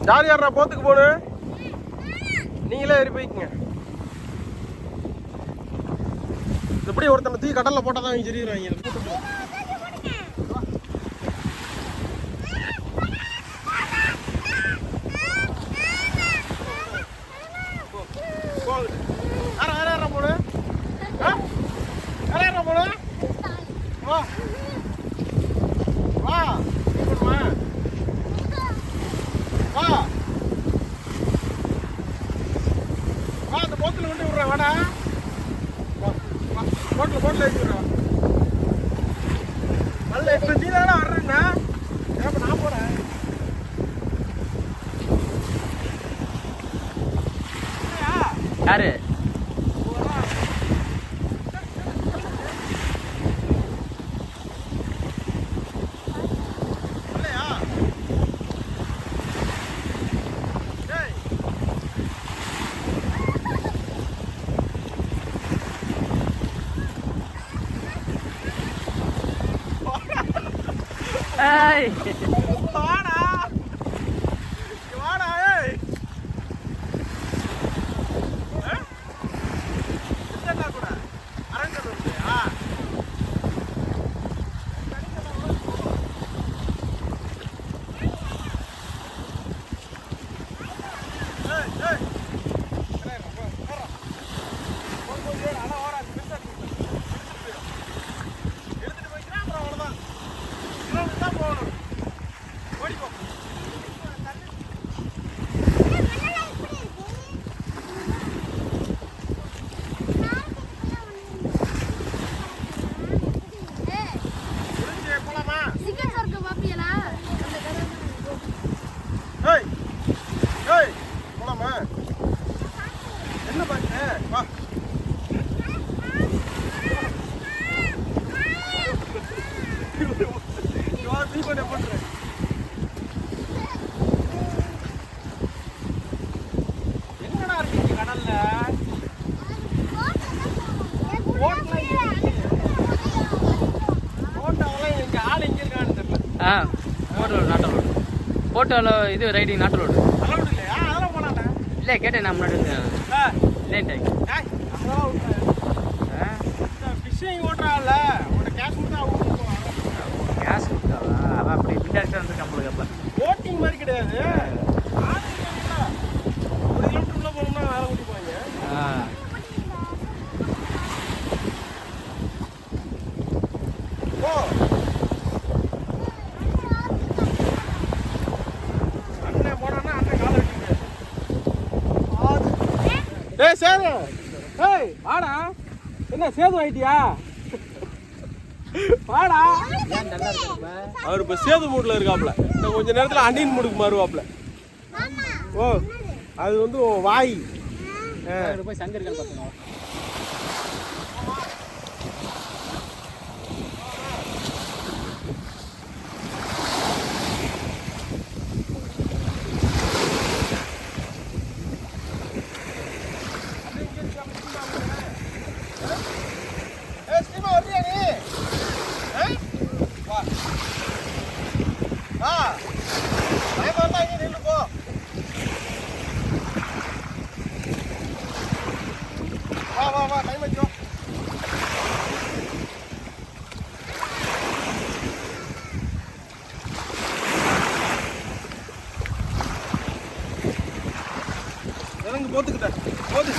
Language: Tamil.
யார் யாரா போத்துக்கு போடு, நீங்களே ஏறி போய்க்குங்க. எப்படி ஒருத்தனை தூக்கி கடல்ல போட்டாதான் அவங்க தெரியுறாங்க. அந்த போத்துல கொண்டு விடுறேன், வாடா. போட்டில் வச்சுடுறேன். நல்ல இப்போ நீ தானே வர்றேன்னா இப்போ நான் போகிறேன். யாரு வாடா வாடா. என்ன கூட அரங்கல் இல்லையா? என்ன பாருங்க, வா. என்னடா இருக்கு கடல்ல? போட்டோவெல்லாம் எங்க ஆள் எங்க இருக்கான்னு தெரியல. போட்டோவில் இது ரைடிங் நாட்டு ரோடு அளவுடு இல்லையா? அதெல்லாம் போனாட்டேன். இல்லை கேட்டேன் நான் முன்னாடி இல்லைன்ட்டாங்க. ஃபிஷ்ஷிங் ஓட்டுறாள், உன்னோட கேஷ் கொடுத்தா கேஷ் கொடுத்தாவா? அவன் அப்படி இன்டெரக்டாக வந்து நம்மளுக்கு அப்போ போட்டிங் மாதிரி கிடையாது. 1 கிலோமீட்டர் உள்ள போகணும்னா வேலை கூட்டிப்பாங்க. ஓ அண்ணன் போனான்னா அண்ணன் காலை வெட்டிங்க. ஏய் சேது, ஏய் வாடா. என்ன சேது ஆயிட்டியா? வாடா. அவர் இப்ப சேது மூட்ல இருக்காப்ல. கொஞ்ச நேரத்துல அண்ணின் மூடுக்கு மாறுவாப்ல. ஓ அது வந்து வாய் போய் சங்கர் பார்த்தோம். போத்துக்கிட்ட போது